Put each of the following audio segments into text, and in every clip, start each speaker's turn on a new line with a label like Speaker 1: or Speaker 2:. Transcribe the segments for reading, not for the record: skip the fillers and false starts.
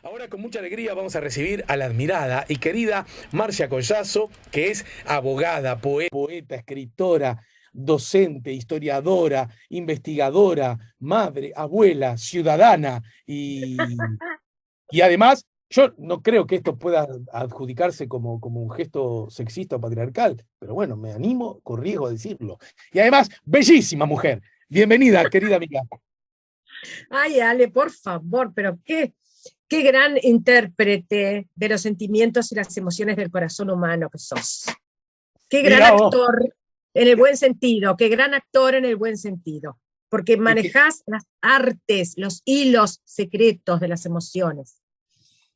Speaker 1: Ahora con mucha alegría vamos a recibir a la admirada y querida Marcia Collazo, que es abogada, poeta, escritora, docente, historiadora, investigadora, madre, abuela, ciudadana y además yo no creo que esto pueda adjudicarse como un gesto sexista o patriarcal, pero bueno, me animo con riesgo a decirlo. Y además, bellísima mujer. Bienvenida, querida amiga.
Speaker 2: Ay, Ale, por favor, pero qué gran intérprete de los sentimientos y las emociones del corazón humano que sos. Qué gran
Speaker 1: Mira vos.
Speaker 2: actor en el buen sentido, qué gran actor en el buen sentido, porque
Speaker 1: Es que,
Speaker 2: manejás las artes, los hilos secretos de las emociones.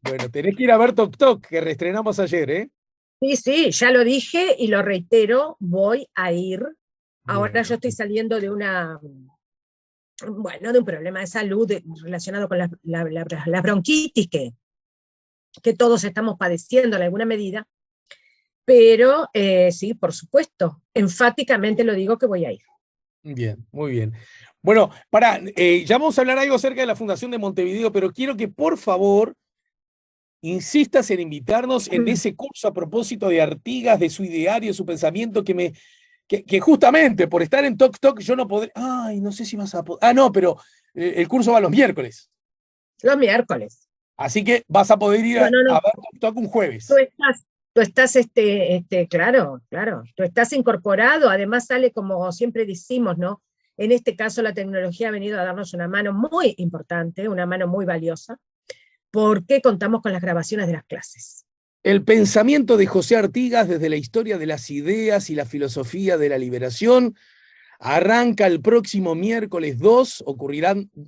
Speaker 1: bueno, tenés que ir a ver Tok Tok, que reestrenamos ayer, ¿eh?
Speaker 2: Sí, sí, ya lo dije y lo reitero, voy a ir.
Speaker 1: Bien,
Speaker 2: Ahora yo estoy
Speaker 1: perfecto.
Speaker 2: saliendo de un problema de salud relacionado con la bronquitis que todos estamos padeciendo en alguna medida, pero sí, por supuesto, enfáticamente lo digo que voy a ir.
Speaker 1: Bien, muy bien. Bueno, ya vamos a hablar algo acerca de la Fundación de Montevideo, pero quiero que por favor insistas en invitarnos en ese curso a propósito de Artigas, de su ideario, su pensamiento, que justamente por estar en Tok Tok yo no podré. Ay, no sé si vas a poder. Ah, no, pero el curso va los miércoles.
Speaker 2: Los miércoles.
Speaker 1: Así que vas a poder ir
Speaker 2: No, no,
Speaker 1: a
Speaker 2: no.
Speaker 1: ver Tok Tok un
Speaker 2: Tú
Speaker 1: jueves.
Speaker 2: estás, tú estás, claro, claro. Tú estás incorporado. Además sale como siempre decimos, ¿no? En este caso la tecnología ha venido a darnos una mano muy importante, una mano muy valiosa, porque contamos con las grabaciones de las clases.
Speaker 1: El pensamiento de José Artigas desde la historia de las ideas y la filosofía de la liberación arranca el próximo miércoles 2,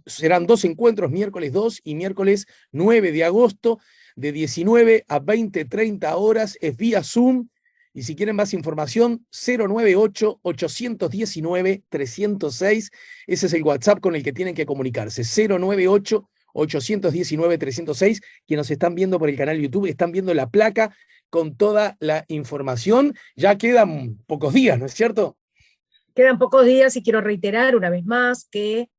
Speaker 1: serán dos encuentros, miércoles 2 y miércoles 9 de agosto, de 19 a 20:30 horas, es vía Zoom, y si quieren más información, 098-819-306, ese es el WhatsApp con el que tienen que comunicarse, 098-819-306, quienes nos están viendo por el canal YouTube, están viendo la placa con toda la información, ya quedan pocos días, ¿no es cierto?
Speaker 2: Quedan pocos días y quiero reiterar una vez más que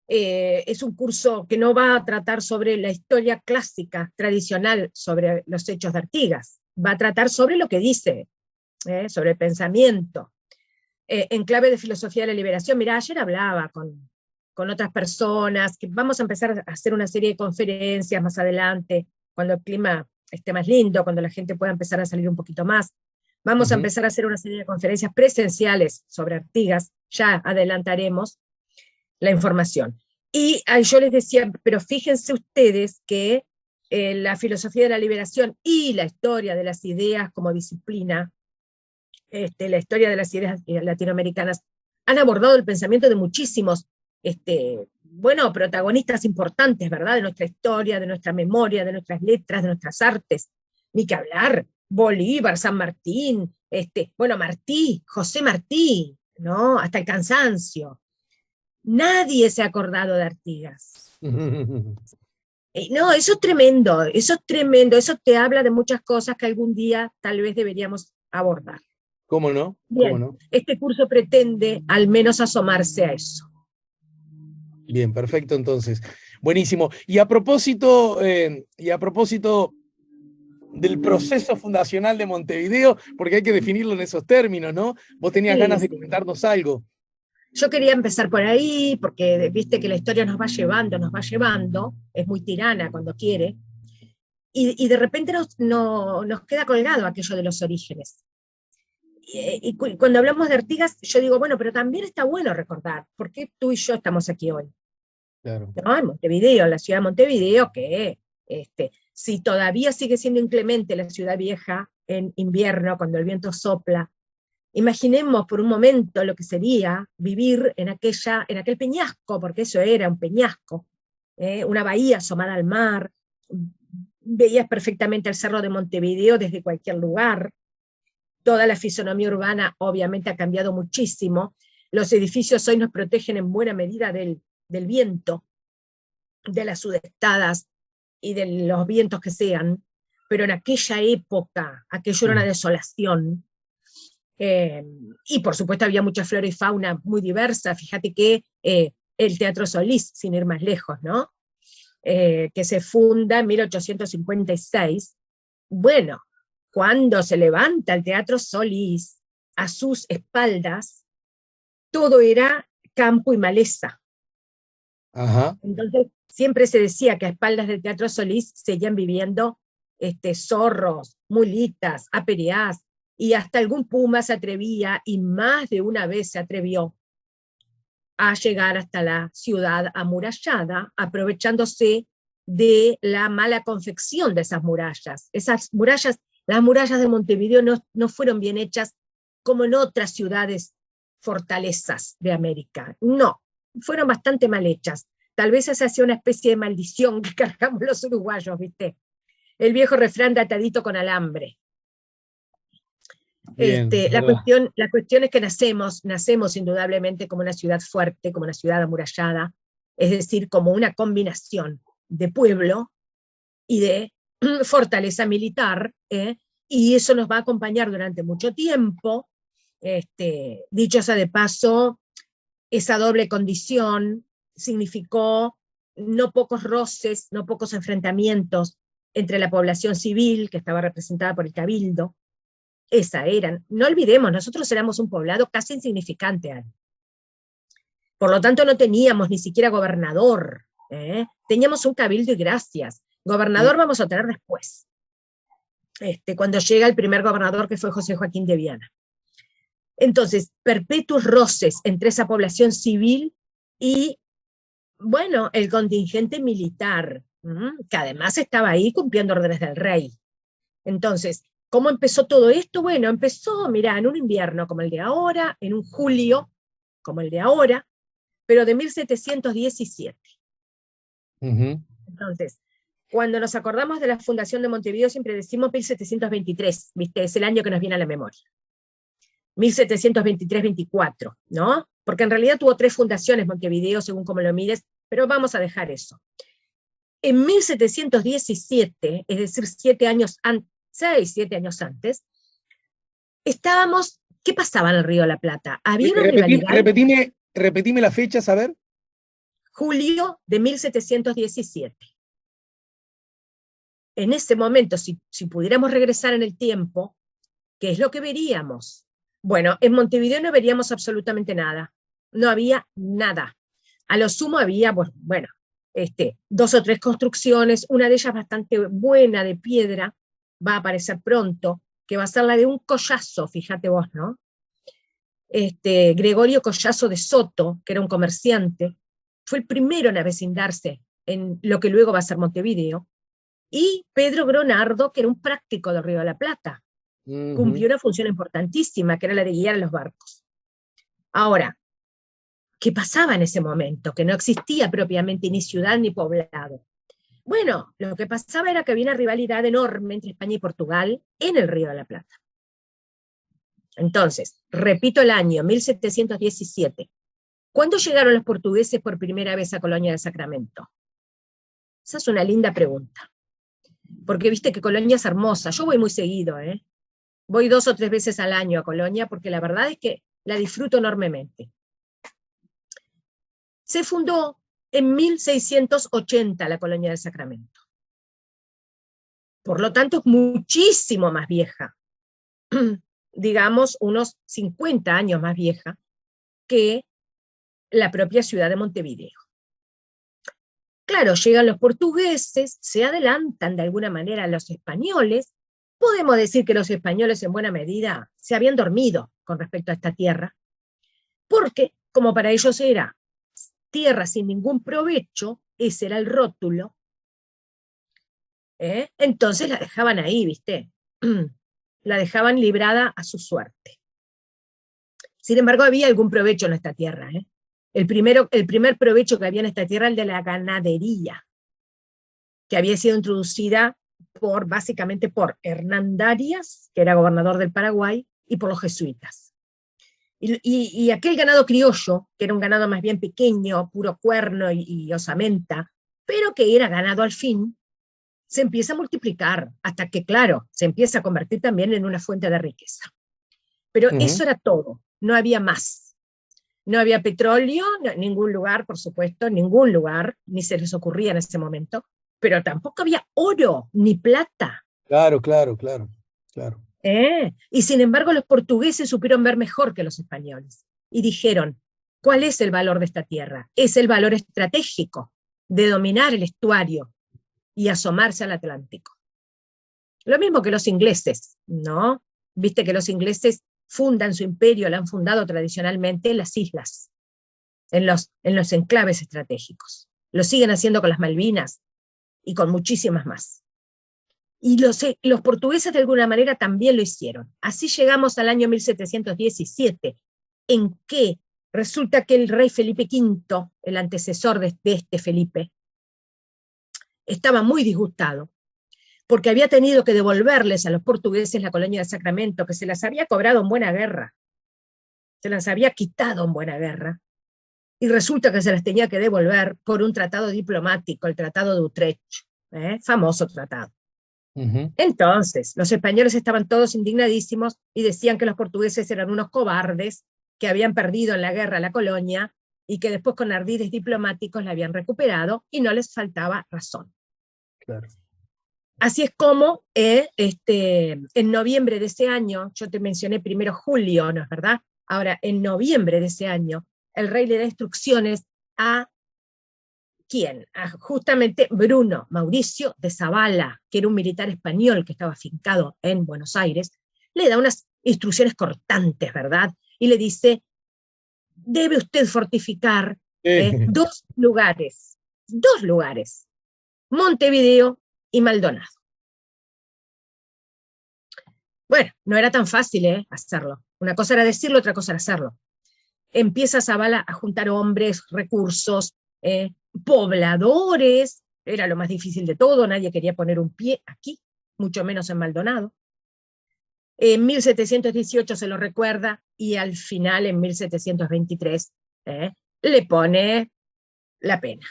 Speaker 2: es un curso que no va a tratar sobre la historia clásica, tradicional, sobre los hechos de Artigas, va a tratar sobre lo que dice, sobre el pensamiento, en clave de filosofía de la liberación. Mirá, ayer hablaba con otras personas, que vamos a empezar a hacer una serie de conferencias más adelante, cuando el clima esté más lindo, cuando la gente pueda empezar a salir un poquito más. Vamos a
Speaker 1: Ujú.
Speaker 2: empezar a hacer una serie de conferencias presenciales sobre Artigas, ya adelantaremos la información. Y yo les decía, pero fíjense ustedes que la filosofía de la liberación y la historia de las ideas como disciplina, la historia de las ideas latinoamericanas, han abordado el pensamiento de muchísimos, protagonistas importantes, ¿verdad? De nuestra historia, de nuestra memoria, de nuestras letras, de nuestras artes. Ni que hablar, Bolívar, San Martín, Martí, José Martí, ¿no? Hasta el cansancio. Nadie se ha acordado de Artigas. No, eso es tremendo, eso te habla de muchas cosas que algún día tal vez deberíamos abordar.
Speaker 1: ¿Cómo no? ¿Cómo
Speaker 2: Bien,
Speaker 1: no?
Speaker 2: este curso pretende al menos asomarse a eso.
Speaker 1: Bien, perfecto entonces. Buenísimo. Y a propósito del proceso fundacional de Montevideo, porque hay que definirlo en esos términos, ¿no? Vos tenías
Speaker 2: Sí,
Speaker 1: ganas de
Speaker 2: sí.
Speaker 1: comentarnos algo.
Speaker 2: Yo quería empezar por ahí, porque viste que la historia nos va llevando, es muy tirana cuando quiere, y de repente nos queda colgado aquello de los orígenes. Cuando hablamos de Artigas, yo digo, bueno, pero también está bueno recordar por qué tú y yo estamos aquí hoy.
Speaker 1: Claro.
Speaker 2: ¿No? En Montevideo, en la ciudad de Montevideo, que si todavía sigue siendo inclemente la ciudad vieja en invierno, cuando el viento sopla, imaginemos por un momento lo que sería vivir en aquel peñasco, porque eso era un peñasco, una bahía asomada al mar, veías perfectamente el cerro de Montevideo desde cualquier lugar, toda la fisonomía urbana obviamente ha cambiado muchísimo, los edificios hoy nos protegen en buena medida del viento, de las sudestadas y de los vientos que sean, pero en aquella época, aquello era una
Speaker 1: Mm.
Speaker 2: desolación, y por supuesto había mucha flora y fauna muy diversa, fíjate que el Teatro Solís, sin ir más lejos, ¿no? que se funda en 1856, bueno, cuando se levanta el Teatro Solís, a sus espaldas, todo era campo y maleza.
Speaker 1: Ajá.
Speaker 2: Entonces, siempre se decía que a espaldas del Teatro Solís seguían viviendo zorros, mulitas, aperiás, y hasta algún puma se atrevía, y más de una vez se atrevió a llegar hasta la ciudad amurallada, aprovechándose de la mala confección de esas murallas. Esas murallas, las murallas de Montevideo no fueron bien hechas como en otras ciudades fortalezas de América. No, fueron bastante mal hechas. Tal vez esa sea una especie de maldición que cargamos los uruguayos, ¿viste? El viejo refrán de atadito con alambre.
Speaker 1: Bien, es
Speaker 2: La
Speaker 1: verdad.
Speaker 2: cuestión es que nacemos indudablemente como una ciudad fuerte, como una ciudad amurallada, es decir, como una combinación de pueblo y de fortaleza militar, y eso nos va a acompañar durante mucho tiempo. Dicho sea de paso, esa doble condición significó no pocos roces, no pocos enfrentamientos entre la población civil, que estaba representada por el cabildo. Esa eran. No olvidemos, nosotros éramos un poblado casi insignificante, Ana. Por lo tanto, no teníamos ni siquiera gobernador. Teníamos un cabildo y gracias.
Speaker 1: Mm.
Speaker 2: Gobernador vamos a tener después, cuando llega el primer gobernador, que fue José Joaquín de Viana. Entonces, perpetuos roces entre esa población civil y, bueno, el contingente militar, que además estaba ahí cumpliendo órdenes del rey. Entonces, ¿cómo empezó todo esto? Bueno, empezó, mirá, en un invierno como el de ahora, en un julio como el de ahora, pero de 1717.
Speaker 1: Ujú.
Speaker 2: Entonces, cuando nos acordamos de la fundación de Montevideo, siempre decimos 1723, ¿viste? Es el año que nos viene a la memoria. 1723-24, ¿no? Porque en realidad tuvo 3 fundaciones Montevideo, según como lo mires, pero vamos a dejar eso. En 1717, es decir, 7 años antes, 6, 7 años antes, estábamos, ¿qué pasaba en el Río de la Plata? Había una rivalidad,
Speaker 1: Repetime las fechas, a ver.
Speaker 2: julio de 1717. En ese momento, si pudiéramos regresar en el tiempo, ¿qué es lo que veríamos? Bueno, en Montevideo no veríamos absolutamente nada. No había nada. A lo sumo había, bueno, 2 o 3 construcciones, una de ellas bastante buena de piedra, va a aparecer pronto, que va a ser la de un Collazo, fíjate vos, ¿no? Gregorio Collazo de Soto, que era un comerciante, fue el primero en avecindarse en lo que luego va a ser Montevideo, y Pedro Gronardo, que era un práctico del Río de la Plata,
Speaker 1: Ujú.
Speaker 2: cumplió una función importantísima, que era la de guiar a los barcos. Ahora, ¿qué pasaba en ese momento? Que no existía propiamente ni ciudad ni poblado. Bueno, lo que pasaba era que había una rivalidad enorme entre España y Portugal en el Río de la Plata. Entonces, repito el año, 1717. ¿Cuándo llegaron los portugueses por primera vez a Colonia del Sacramento? Esa es una linda pregunta. Porque viste que Colonia es hermosa. Yo voy muy seguido, Voy 2 o 3 veces al año a Colonia, porque la verdad es que la disfruto enormemente. Se fundó en 1680 la Colonia del Sacramento. Por lo tanto, es muchísimo más vieja. Digamos, unos 50 años más vieja que la propia ciudad de Montevideo. Claro, llegan los portugueses, se adelantan de alguna manera a los españoles. Podemos decir que los españoles en buena medida se habían dormido con respecto a esta tierra, porque como para ellos era tierra sin ningún provecho, ese era el rótulo, entonces la dejaban ahí, ¿viste? La dejaban librada a su suerte. Sin embargo, había algún provecho en esta tierra. El primer provecho que había en esta tierra, el de la ganadería, que había sido introducida básicamente por Hernán Darias, que era gobernador del Paraguay, y por los jesuitas. Y aquel ganado criollo, que era un ganado más bien pequeño, puro cuerno y osamenta, pero que era ganado al fin, se empieza a multiplicar, hasta que, claro, se empieza a convertir también en una fuente de riqueza. Pero
Speaker 1: Ujú.
Speaker 2: eso era todo, no había más. no había petróleo, en ningún lugar, por supuesto, en ningún lugar, ni se les ocurría en ese momento, pero tampoco había oro ni plata.
Speaker 1: Claro, claro, claro, claro.
Speaker 2: Y sin embargo los portugueses supieron ver mejor que los españoles y dijeron, ¿cuál es el valor de esta tierra? Es el valor estratégico de dominar el estuario y asomarse al Atlántico. Lo mismo que los ingleses, ¿no? Viste que los ingleses fundan su imperio, lo han fundado tradicionalmente en las islas, en los enclaves estratégicos. Lo siguen haciendo con las Malvinas y con muchísimas más. Y los portugueses de alguna manera también lo hicieron. Así llegamos al año 1717, en que resulta que el rey Felipe V, el antecesor de este Felipe, estaba muy disgustado, porque había tenido que devolverles a los portugueses la colonia de Sacramento, que se las había cobrado en buena guerra, se las había quitado en buena guerra, y resulta que se las tenía que devolver por un tratado diplomático, el Tratado de Utrecht, famoso tratado. Entonces, los españoles estaban todos indignadísimos y decían que los portugueses eran unos cobardes que habían perdido en la guerra la colonia y que después con ardides diplomáticos la habían recuperado y no les faltaba razón.
Speaker 1: Claro.
Speaker 2: Así es como en noviembre de ese año, yo te mencioné primero julio, ¿no es verdad? Ahora, en noviembre de ese año, el rey le da instrucciones a ¿quién? Justamente Bruno Mauricio de Zavala, que era un militar español que estaba afincado en Buenos Aires, le da unas instrucciones cortantes, ¿verdad? Y le dice, debe usted fortificar dos lugares, Montevideo y Maldonado. Bueno, no era tan fácil hacerlo. Una cosa era decirlo, otra cosa era hacerlo. Empieza Zavala a juntar hombres, recursos, pobladores, era lo más difícil de todo, nadie quería poner un pie aquí, mucho menos en Maldonado. En 1718 se lo recuerda, y al final, en 1723, le pone la pena.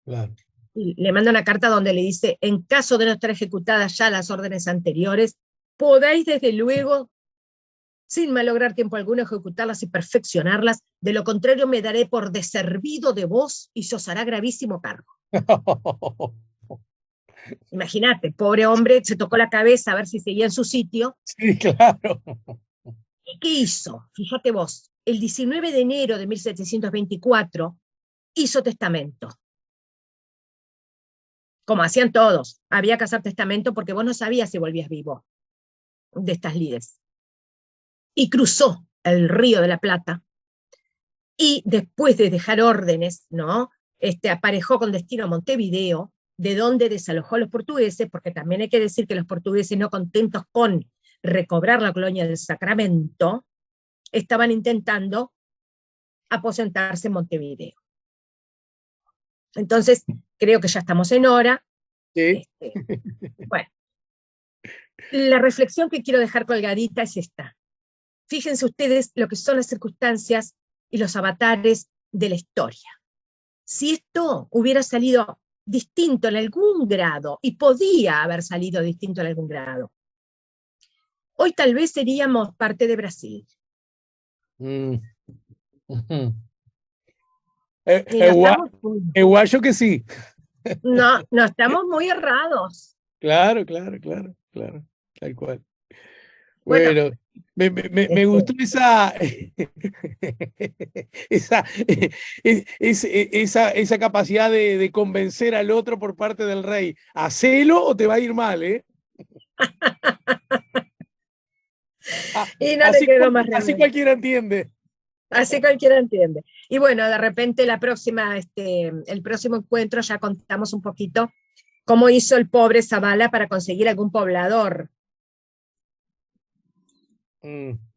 Speaker 1: Claro.
Speaker 2: Y le manda una carta donde le dice, en caso de no estar ejecutadas ya las órdenes anteriores, podáis desde luego, sin malograr tiempo alguno, ejecutarlas y perfeccionarlas, de lo contrario me daré por deservido de vos y se os hará gravísimo cargo. Imagínate, pobre hombre, se tocó la cabeza a ver si seguía en su sitio.
Speaker 1: Sí, claro.
Speaker 2: ¿Y qué hizo? Fíjate vos, el 19 de enero de 1724 hizo testamento. Como hacían todos, había que hacer testamento porque vos no sabías si volvías vivo de estas lides. Y cruzó el Río de la Plata, y después de dejar órdenes, ¿no? Aparejó con destino a Montevideo, de donde desalojó a los portugueses, porque también hay que decir que los portugueses, no contentos con recobrar la colonia del Sacramento, estaban intentando aposentarse en Montevideo. Entonces, creo que ya estamos en hora.
Speaker 1: Sí.
Speaker 2: Bueno, la reflexión que quiero dejar colgadita es esta. Fíjense ustedes lo que son las circunstancias y los avatares de la historia. Si esto hubiera salido distinto en algún grado, y podía haber salido distinto en algún grado, hoy tal vez seríamos parte de Brasil.
Speaker 1: Igual que sí.
Speaker 2: No, no estamos muy errados.
Speaker 1: Claro, claro, claro, claro, tal cual. Bueno, me gustó esa capacidad de convencer al otro por parte del rey. Hacelo o te va a ir mal, ¿eh?
Speaker 2: Y no le quedó más remedio.
Speaker 1: Así cualquiera entiende.
Speaker 2: Así cualquiera entiende. Y bueno, de repente el próximo encuentro ya contamos un poquito cómo hizo el pobre Zavala para conseguir algún poblador.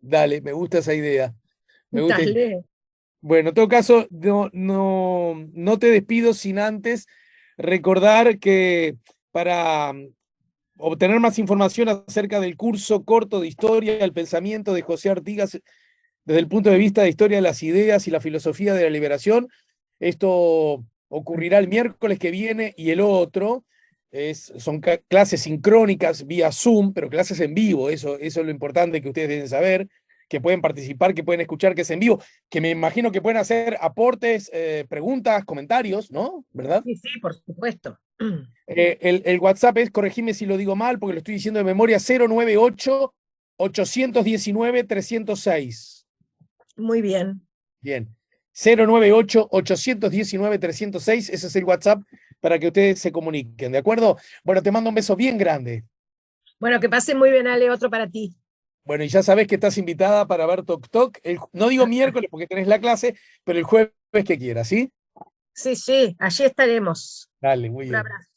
Speaker 1: Dale, me gusta esa idea. Me gusta.
Speaker 2: Dale.
Speaker 1: Bueno, en todo caso, no te despido sin antes recordar que para obtener más información acerca del curso corto de Historia del Pensamiento de José Artigas desde el punto de vista de Historia de las Ideas y la Filosofía de la Liberación, esto ocurrirá el miércoles que viene y el otro. Son clases sincrónicas vía Zoom, pero clases en vivo, eso es lo importante que ustedes deben saber, que pueden participar, que pueden escuchar, que es en vivo, que me imagino que pueden hacer aportes, preguntas, comentarios, ¿no? ¿Verdad?
Speaker 2: Sí, sí, por supuesto.
Speaker 1: El WhatsApp es, corregime si lo digo mal, porque lo estoy diciendo de memoria, 098-819-306.
Speaker 2: Muy bien.
Speaker 1: Bien. 098-819-306, ese es el WhatsApp para que ustedes se comuniquen, ¿de acuerdo? Bueno, te mando un beso bien grande.
Speaker 2: Bueno, que pasen muy bien, Ale, otro para ti.
Speaker 1: Bueno, y ya sabes que estás invitada para ver Tok Tok. No digo miércoles porque tenés la clase, pero el jueves que quieras, ¿sí?
Speaker 2: Sí, sí, allí estaremos.
Speaker 1: Dale, muy
Speaker 2: Un
Speaker 1: bien.
Speaker 2: abrazo.